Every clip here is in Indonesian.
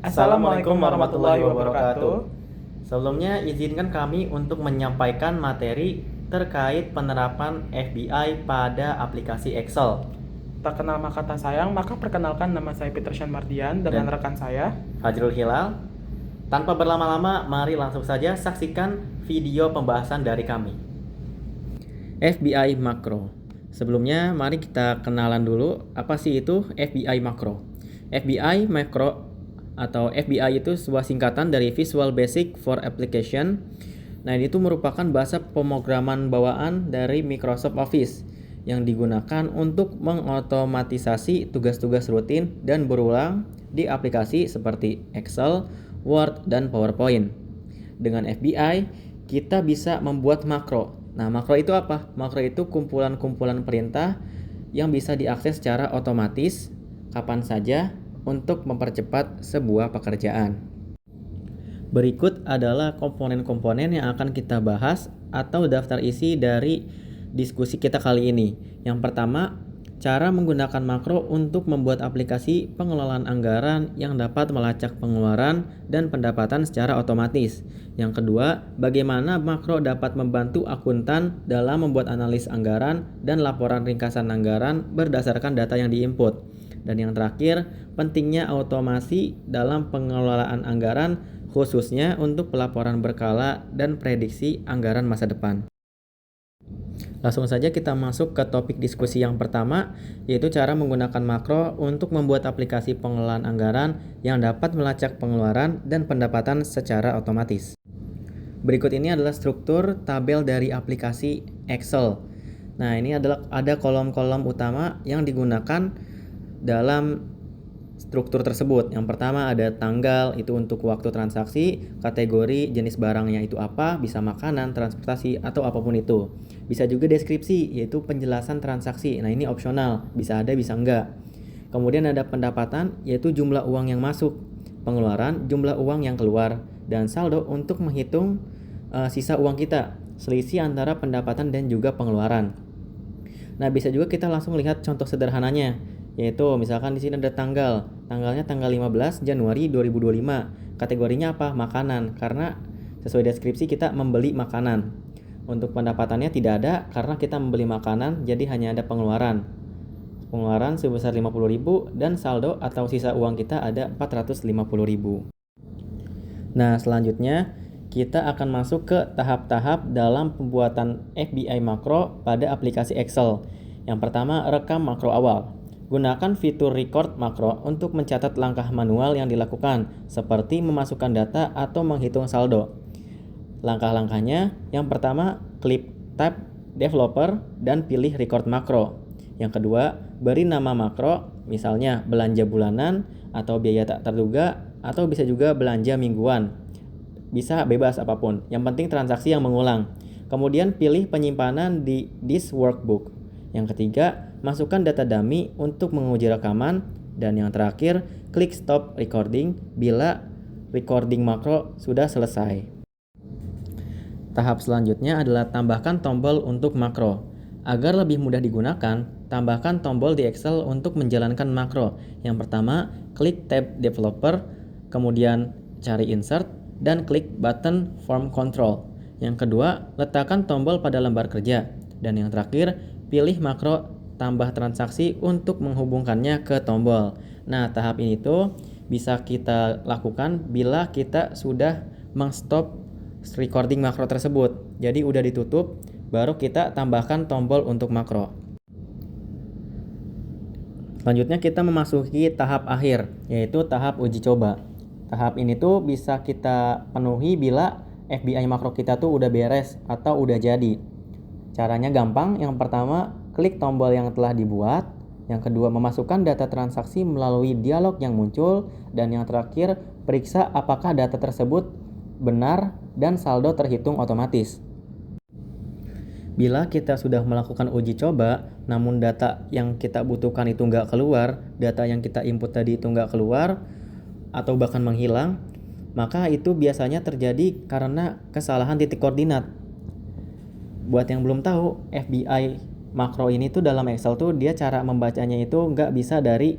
Assalamualaikum warahmatullahi wabarakatuh. Sebelumnya izinkan kami untuk menyampaikan materi terkait penerapan FBI pada aplikasi Excel. Tak kenal maka tak sayang, maka perkenalkan nama saya Petersian Mardian dengan Dan rekan saya. Fajrul Hilal. Tanpa berlama-lama, mari langsung saja saksikan video pembahasan dari kami. FBI Makro. Sebelumnya, mari kita kenalan dulu apa sih itu FBI Makro. FBI Makro atau FBI itu sebuah singkatan dari Visual Basic for Application. Nah, ini itu merupakan bahasa pemrograman bawaan dari Microsoft Office yang digunakan untuk mengotomatisasi tugas-tugas rutin dan berulang di aplikasi seperti Excel, Word, dan PowerPoint. Dengan FBI, kita bisa membuat makro. Nah, makro itu apa? Makro itu kumpulan-kumpulan perintah yang bisa diakses secara otomatis kapan saja untuk mempercepat sebuah pekerjaan. Berikut adalah komponen-komponen yang akan kita bahas atau daftar isi dari diskusi kita kali ini. Yang pertama, cara menggunakan makro untuk membuat aplikasi pengelolaan anggaran yang dapat melacak pengeluaran dan pendapatan secara otomatis. Yang kedua, bagaimana makro dapat membantu akuntan dalam membuat analis anggaran dan laporan ringkasan anggaran berdasarkan data yang diinput. Dan yang terakhir, pentingnya otomasi dalam pengelolaan anggaran khususnya untuk pelaporan berkala dan prediksi anggaran masa depan. Langsung saja kita masuk ke topik diskusi yang pertama, yaitu cara menggunakan makro untuk membuat aplikasi pengelolaan anggaran yang dapat melacak pengeluaran dan pendapatan secara otomatis. Berikut ini adalah struktur tabel dari aplikasi Excel. Nah, ini ada kolom-kolom utama yang digunakan dalam struktur tersebut. Yang pertama ada tanggal, itu untuk waktu transaksi, kategori, jenis barangnya itu apa, bisa makanan, transportasi, atau apapun itu. Bisa juga deskripsi, yaitu penjelasan transaksi. Nah, ini opsional, bisa ada, bisa enggak. Kemudian ada pendapatan, yaitu jumlah uang yang masuk, pengeluaran, jumlah uang yang keluar, dan saldo untuk menghitung sisa uang kita, selisih antara pendapatan dan juga pengeluaran. Nah, bisa juga kita langsung lihat contoh sederhananya, yaitu misalkan di sini ada tanggalnya tanggal 15 Januari 2025. Kategorinya apa? Makanan, karena sesuai deskripsi kita membeli makanan. Untuk pendapatannya tidak ada karena kita membeli makanan, jadi hanya ada pengeluaran. Pengeluaran sebesar 50.000 dan saldo atau sisa uang kita ada 450.000. Nah, selanjutnya kita akan masuk ke tahap-tahap dalam pembuatan FBI makro pada aplikasi Excel. Yang pertama, rekam makro awal. Gunakan fitur record makro untuk mencatat langkah manual yang dilakukan, seperti memasukkan data atau menghitung saldo. Langkah-langkahnya, yang pertama, klik tab developer dan pilih record makro. Yang kedua, beri nama makro, misalnya belanja bulanan atau biaya tak terduga, atau bisa juga belanja mingguan. Bisa bebas apapun, yang penting transaksi yang mengulang. Kemudian pilih penyimpanan di this workbook. Yang ketiga, masukkan data dummy untuk menguji rekaman. Dan yang terakhir, klik stop recording bila recording makro sudah selesai. Tahap selanjutnya adalah tambahkan tombol untuk makro. Agar lebih mudah digunakan, tambahkan tombol di Excel untuk menjalankan makro. Yang pertama, klik tab developer, kemudian cari insert, dan klik button form control. Yang kedua, letakkan tombol pada lembar kerja. Dan yang terakhir, pilih makro tambah transaksi untuk menghubungkannya ke tombol. Nah, tahap ini tuh bisa kita lakukan bila kita sudah mengstop recording makro tersebut. Jadi udah ditutup, baru kita tambahkan tombol untuk makro. Selanjutnya kita memasuki tahap akhir, yaitu tahap uji coba. Tahap ini tuh bisa kita penuhi bila FBI makro kita tuh udah beres atau udah jadi. Caranya gampang. Yang pertama, klik tombol yang telah dibuat. Yang kedua, memasukkan data transaksi melalui dialog yang muncul. Dan yang terakhir, periksa apakah data tersebut benar dan saldo terhitung otomatis. Bila kita sudah melakukan uji coba, namun data yang kita butuhkan itu nggak keluar, data yang kita input tadi itu nggak keluar, atau bahkan menghilang, maka itu biasanya terjadi karena kesalahan titik koordinat. Buat yang belum tahu, FBI makro ini tuh dalam Excel tuh dia cara membacanya itu nggak bisa dari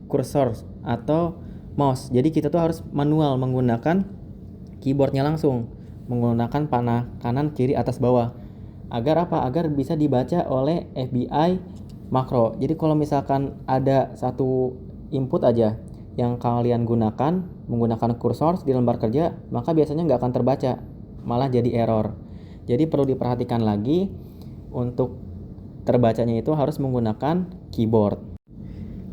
kursor atau mouse. Jadi kita tuh harus manual menggunakan keyboardnya langsung, menggunakan panah kanan, kiri, atas, bawah. Agar apa? Agar bisa dibaca oleh FBI makro. Jadi kalau misalkan ada satu input aja yang kalian gunakan menggunakan kursor di lembar kerja, maka biasanya nggak akan terbaca, malah jadi error. Jadi perlu diperhatikan lagi, untuk terbacanya itu harus menggunakan keyboard.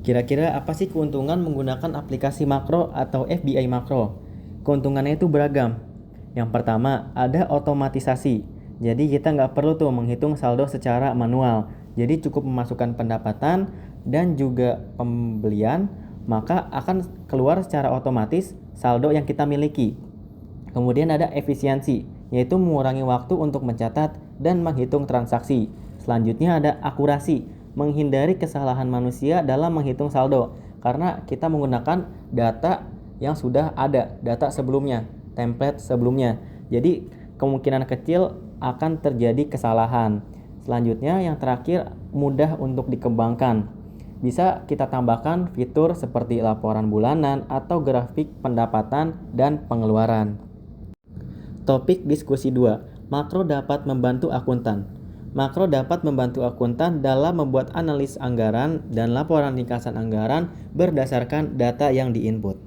Kira-kira apa sih keuntungan menggunakan aplikasi makro atau FBI makro? Keuntungannya itu beragam. Yang pertama, ada otomatisasi. Jadi kita nggak perlu tuh menghitung saldo secara manual. Jadi cukup memasukkan pendapatan dan juga pembelian, maka akan keluar secara otomatis saldo yang kita miliki. Kemudian ada efisiensi, yaitu mengurangi waktu untuk mencatat dan menghitung transaksi. Selanjutnya ada akurasi, menghindari kesalahan manusia dalam menghitung saldo, karena kita menggunakan data yang sudah ada, data sebelumnya, template sebelumnya. Jadi kemungkinan kecil akan terjadi kesalahan. Selanjutnya yang terakhir, mudah untuk dikembangkan. Bisa kita tambahkan fitur seperti laporan bulanan atau grafik pendapatan dan pengeluaran. Topik diskusi 2. Makro dapat membantu akuntan. Makro dapat membantu akuntan dalam membuat analis anggaran dan laporan ringkasan anggaran berdasarkan data yang diinput.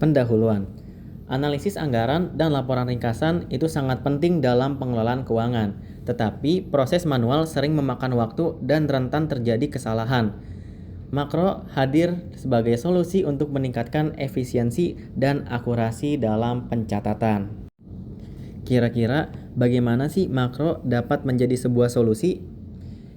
Pendahuluan. Analisis anggaran dan laporan ringkasan itu sangat penting dalam pengelolaan keuangan, tetapi proses manual sering memakan waktu dan rentan terjadi kesalahan. Makro hadir sebagai solusi untuk meningkatkan efisiensi dan akurasi dalam pencatatan. Kira-kira bagaimana sih makro dapat menjadi sebuah solusi?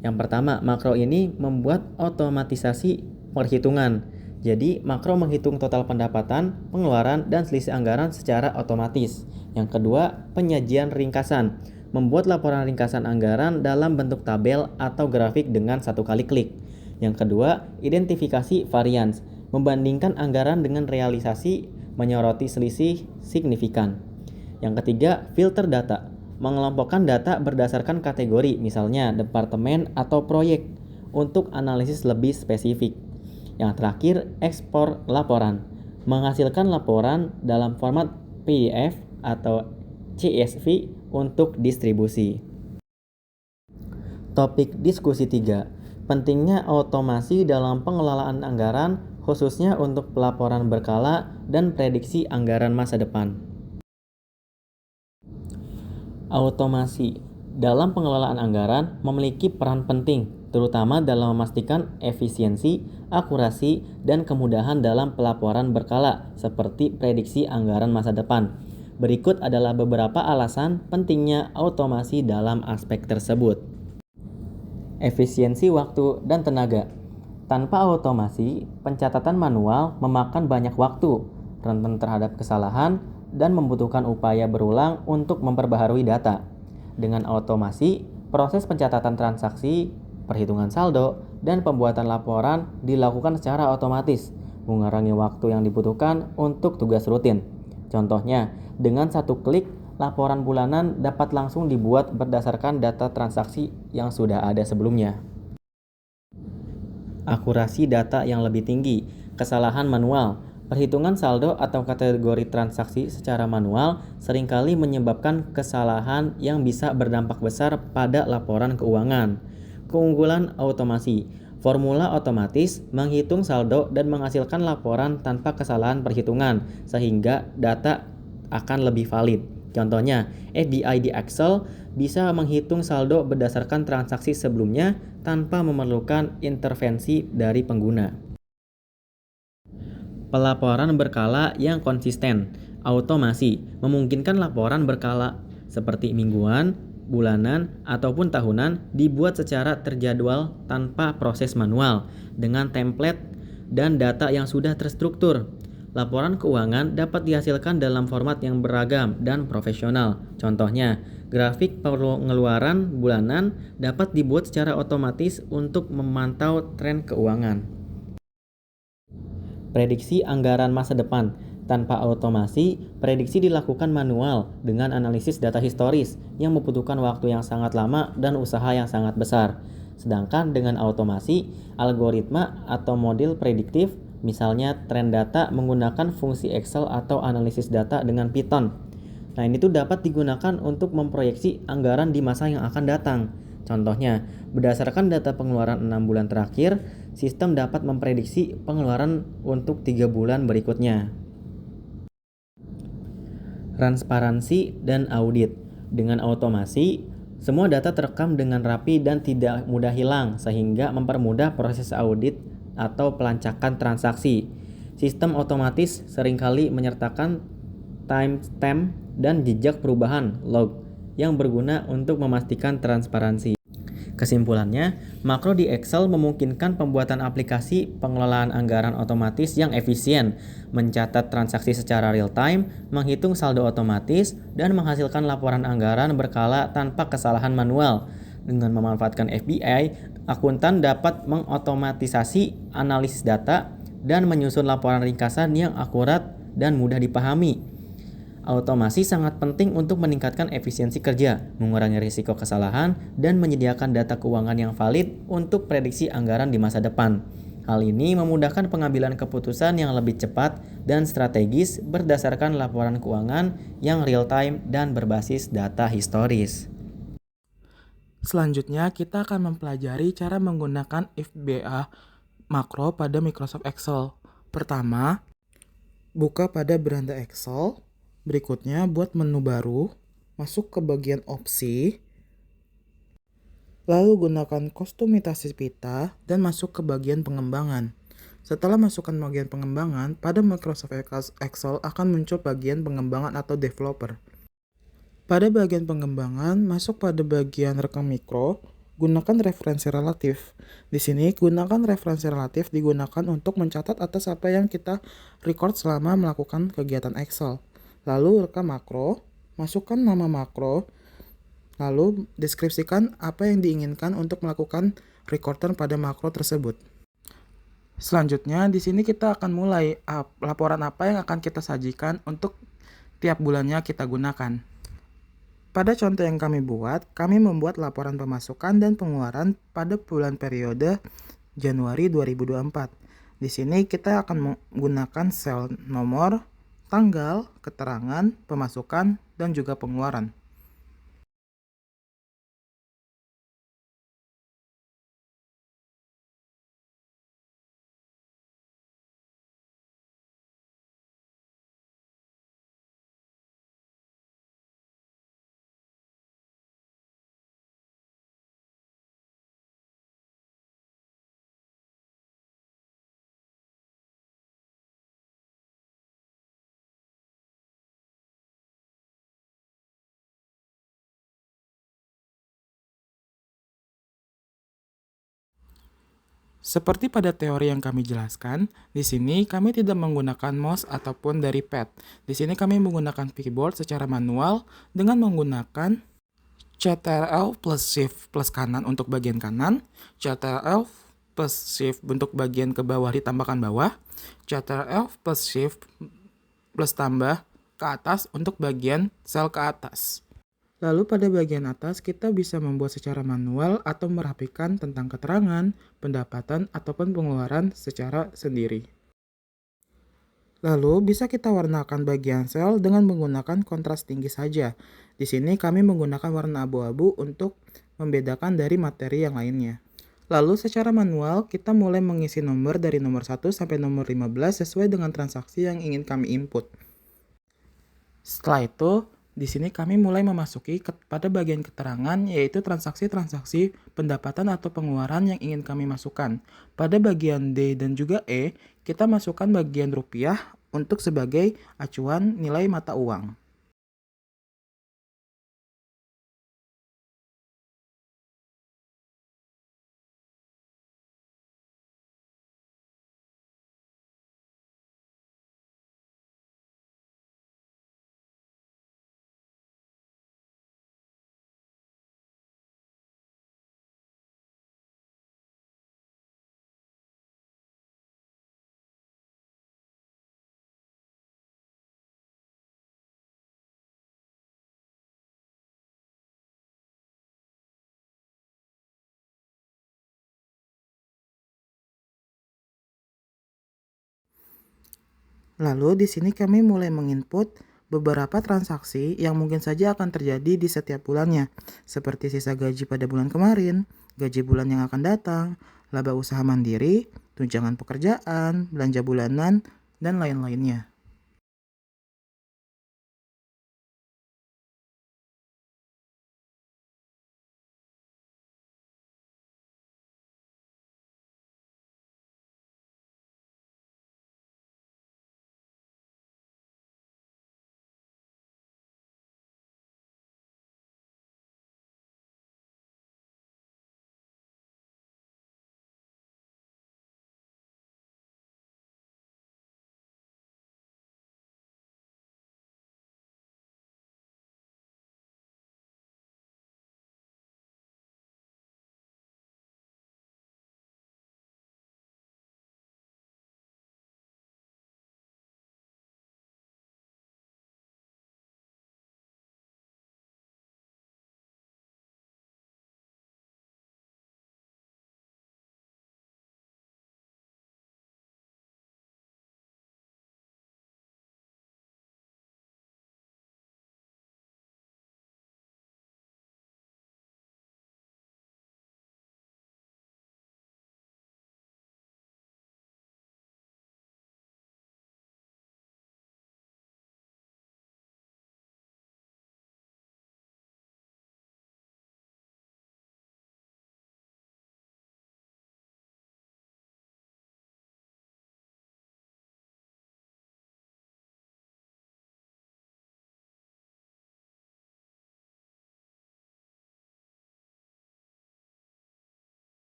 Yang pertama, makro ini membuat otomatisasi perhitungan. Jadi, makro menghitung total pendapatan, pengeluaran, dan selisih anggaran secara otomatis. Yang kedua, penyajian ringkasan. Membuat laporan ringkasan anggaran dalam bentuk tabel atau grafik dengan satu kali klik. Yang kedua, identifikasi varians. Membandingkan anggaran dengan realisasi, menyoroti selisih signifikan. Yang ketiga, filter data. Mengelompokkan data berdasarkan kategori, misalnya departemen atau proyek, untuk analisis lebih spesifik. Yang terakhir, ekspor laporan. Menghasilkan laporan dalam format PDF atau CSV untuk distribusi. Topik diskusi 3. Pentingnya otomasi dalam pengelolaan anggaran, khususnya untuk pelaporan berkala dan prediksi anggaran masa depan. Otomasi dalam pengelolaan anggaran memiliki peran penting, terutama dalam memastikan efisiensi, akurasi, dan kemudahan dalam pelaporan berkala, seperti prediksi anggaran masa depan. Berikut adalah beberapa alasan pentingnya otomasi dalam aspek tersebut. Efisiensi waktu dan tenaga. Tanpa otomasi, pencatatan manual memakan banyak waktu, rentan terhadap kesalahan, dan membutuhkan upaya berulang untuk memperbaharui data. Dengan otomasi, proses pencatatan transaksi, perhitungan saldo, dan pembuatan laporan dilakukan secara otomatis, mengurangi waktu yang dibutuhkan untuk tugas rutin. Contohnya, dengan satu klik, laporan bulanan dapat langsung dibuat berdasarkan data transaksi yang sudah ada sebelumnya. Akurasi data yang lebih tinggi, kesalahan manual. Perhitungan saldo atau kategori transaksi secara manual seringkali menyebabkan kesalahan yang bisa berdampak besar pada laporan keuangan. Keunggulan otomasi. Formula otomatis menghitung saldo dan menghasilkan laporan tanpa kesalahan perhitungan, sehingga data akan lebih valid. Contohnya, FBI di Excel bisa menghitung saldo berdasarkan transaksi sebelumnya tanpa memerlukan intervensi dari pengguna. Pelaporan berkala yang konsisten. Otomasi memungkinkan laporan berkala seperti mingguan, bulanan, ataupun tahunan dibuat secara terjadwal tanpa proses manual dengan template dan data yang sudah terstruktur. Laporan keuangan dapat dihasilkan dalam format yang beragam dan profesional. Contohnya, grafik pengeluaran bulanan dapat dibuat secara otomatis untuk memantau tren keuangan. Prediksi anggaran masa depan. Tanpa otomasi, prediksi dilakukan manual dengan analisis data historis yang membutuhkan waktu yang sangat lama dan usaha yang sangat besar. Sedangkan dengan otomasi, algoritma atau model prediktif Misalnya trend data menggunakan fungsi Excel atau analisis data dengan Python. Nah, ini tuh dapat digunakan untuk memproyeksi anggaran di masa yang akan datang. Contohnya, berdasarkan data pengeluaran 6 bulan terakhir, sistem dapat memprediksi pengeluaran untuk 3 bulan berikutnya. Transparansi dan audit. Dengan otomasi, semua data terekam dengan rapi dan tidak mudah hilang, sehingga mempermudah proses audit atau pelancakan transaksi. Sistem otomatis seringkali menyertakan timestamp dan jejak perubahan log yang berguna untuk memastikan transparansi. Kesimpulannya, makro di Excel memungkinkan pembuatan aplikasi pengelolaan anggaran otomatis yang efisien, mencatat transaksi secara real-time, menghitung saldo otomatis, dan menghasilkan laporan anggaran berkala tanpa kesalahan manual. Dengan memanfaatkan FBI, akuntan dapat mengotomatisasi analisis data dan menyusun laporan ringkasan yang akurat dan mudah dipahami. Automasi sangat penting untuk meningkatkan efisiensi kerja, mengurangi risiko kesalahan, dan menyediakan data keuangan yang valid untuk prediksi anggaran di masa depan. Hal ini memudahkan pengambilan keputusan yang lebih cepat dan strategis berdasarkan laporan keuangan yang real-time dan berbasis data historis. Selanjutnya, kita akan mempelajari cara menggunakan FBA makro pada Microsoft Excel. Pertama, buka pada beranda Excel. Berikutnya, buat menu baru, masuk ke bagian opsi, lalu gunakan kustomisasi pita dan masuk ke bagian pengembangan. Setelah masukkan bagian pengembangan, pada Microsoft Excel akan muncul bagian pengembangan atau developer. Pada bagian pengembangan, masuk pada bagian rekam mikro, gunakan referensi relatif. Di sini, gunakan referensi relatif digunakan untuk mencatat atas apa yang kita record selama melakukan kegiatan Excel. Lalu rekam makro, masukkan nama makro, lalu deskripsikan apa yang diinginkan untuk melakukan recorder pada makro tersebut. Selanjutnya, di sini kita akan mulai laporan apa yang akan kita sajikan untuk tiap bulannya kita gunakan. Pada contoh yang kami buat, kami membuat laporan pemasukan dan pengeluaran pada bulan periode Januari 2024. Di sini kita akan menggunakan sel nomor, tanggal, keterangan, pemasukan, dan juga pengeluaran. Seperti pada teori yang kami jelaskan, di sini kami tidak menggunakan mouse ataupun dari pad. Di sini kami menggunakan keyboard secara manual dengan menggunakan Ctrl plus Shift plus kanan untuk bagian kanan, Ctrl plus Shift untuk bagian ke bawah ditambahkan bawah, Ctrl plus Shift plus tambah ke atas untuk bagian sel ke atas. Lalu pada bagian atas kita bisa membuat secara manual atau merapikan tentang keterangan, pendapatan, ataupun pengeluaran secara sendiri. Lalu bisa kita warnakan bagian sel dengan menggunakan kontras tinggi saja. Di sini kami menggunakan warna abu-abu untuk membedakan dari materi yang lainnya. Lalu secara manual kita mulai mengisi nomor dari nomor 1 sampai nomor 15 sesuai dengan transaksi yang ingin kami input. Setelah itu, di sini kami mulai memasuki pada bagian keterangan, yaitu transaksi-transaksi pendapatan atau pengeluaran yang ingin kami masukkan. Pada bagian D dan juga E, kita masukkan bagian rupiah untuk sebagai acuan nilai mata uang. Lalu di sini kami mulai menginput beberapa transaksi yang mungkin saja akan terjadi di setiap bulannya, seperti sisa gaji pada bulan kemarin, gaji bulan yang akan datang, laba usaha mandiri, tunjangan pekerjaan, belanja bulanan, dan lain-lainnya.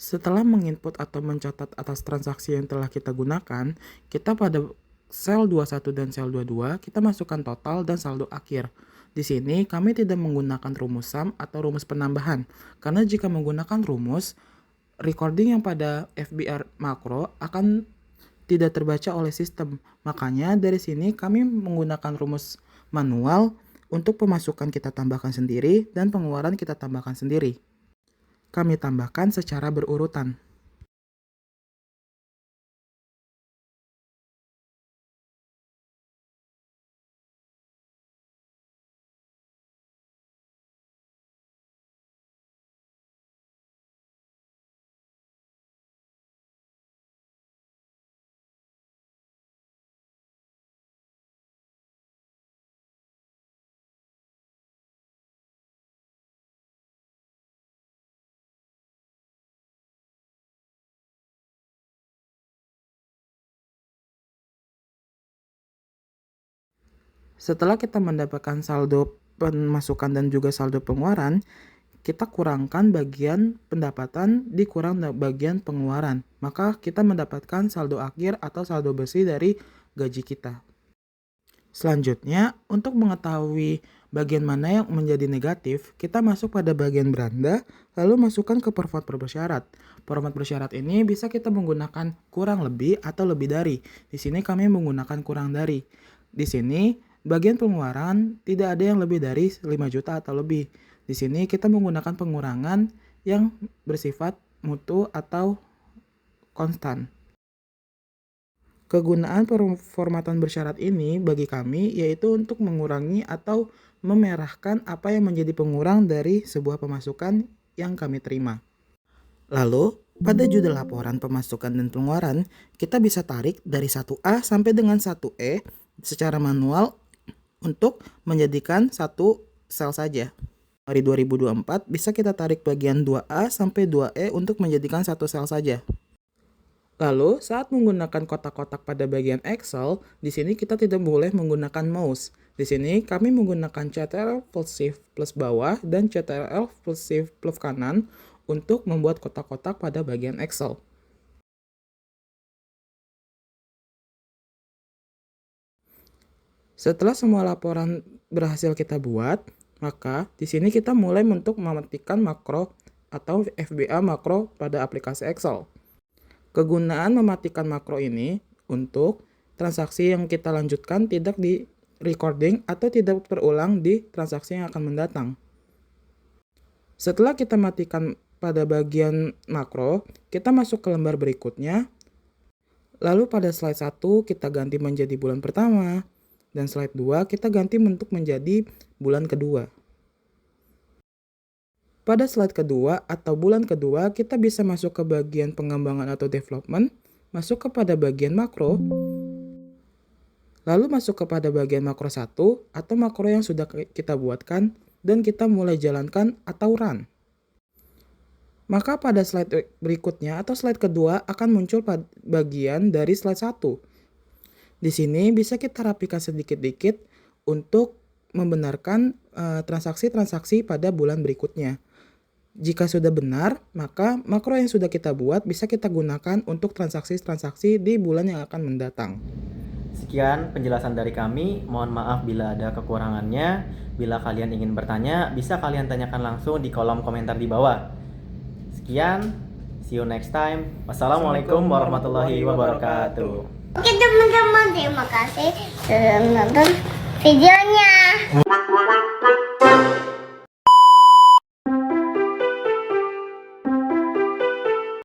Setelah menginput atau mencatat atas transaksi yang telah kita gunakan, kita pada sel 21 dan sel 22 kita masukkan total dan saldo akhir. Di sini kami tidak menggunakan rumus sum atau rumus penambahan, karena jika menggunakan rumus, recording yang pada FBR makro akan tidak terbaca oleh sistem. Makanya dari sini kami menggunakan rumus manual untuk pemasukan kita tambahkan sendiri dan pengeluaran kita tambahkan sendiri. Kami tambahkan secara berurutan. Setelah kita mendapatkan saldo pemasukan dan juga saldo pengeluaran, kita kurangkan bagian pendapatan dikurang bagian pengeluaran. Maka kita mendapatkan saldo akhir atau saldo bersih dari gaji kita. Selanjutnya, untuk mengetahui bagian mana yang menjadi negatif, kita masuk pada bagian beranda, lalu masukkan ke format bersyarat. Format bersyarat ini bisa kita menggunakan kurang lebih atau lebih dari. Di sini kami menggunakan kurang dari. Di sini, bagian pengeluaran tidak ada yang lebih dari 5 juta atau lebih. Di sini kita menggunakan pengurangan yang bersifat mutu atau konstan. Kegunaan formatan bersyarat ini bagi kami yaitu untuk mengurangi atau memerahkan apa yang menjadi pengurang dari sebuah pemasukan yang kami terima. Lalu, pada judul laporan pemasukan dan pengeluaran, kita bisa tarik dari 1A sampai dengan 1E secara manual untuk menjadikan satu sel saja. Dari 2024 bisa kita tarik bagian 2A sampai 2E untuk menjadikan satu sel saja. Lalu, saat menggunakan kotak-kotak pada bagian Excel, di sini kita tidak boleh menggunakan mouse. Di sini kami menggunakan Ctrl plus Shift plus bawah dan Ctrl plus Shift plus kanan untuk membuat kotak-kotak pada bagian Excel. Setelah semua laporan berhasil kita buat, maka di sini kita mulai untuk mematikan makro atau FBA makro pada aplikasi Excel. Kegunaan mematikan makro ini untuk transaksi yang kita lanjutkan tidak di recording atau tidak terulang di transaksi yang akan mendatang. Setelah kita matikan pada bagian makro, kita masuk ke lembar berikutnya. Lalu pada slide 1 kita ganti menjadi bulan pertama, dan slide 2 kita ganti untuk menjadi bulan kedua. Pada slide kedua atau bulan kedua, kita bisa masuk ke bagian pengembangan atau development, masuk kepada bagian makro, lalu masuk kepada bagian makro 1 atau makro yang sudah kita buatkan, dan kita mulai jalankan atau run. Maka pada slide berikutnya atau slide kedua akan muncul bagian dari slide 1. Di sini bisa kita rapikan sedikit-sedikit untuk membenarkan transaksi-transaksi pada bulan berikutnya. Jika sudah benar, maka makro yang sudah kita buat bisa kita gunakan untuk transaksi-transaksi di bulan yang akan mendatang. Sekian penjelasan dari kami. Mohon maaf bila ada kekurangannya. Bila kalian ingin bertanya, bisa kalian tanyakan langsung di kolom komentar di bawah. Sekian, see you next time. Wassalamualaikum warahmatullahi wabarakatuh. Oke teman-teman, terima kasih sudah menonton videonya.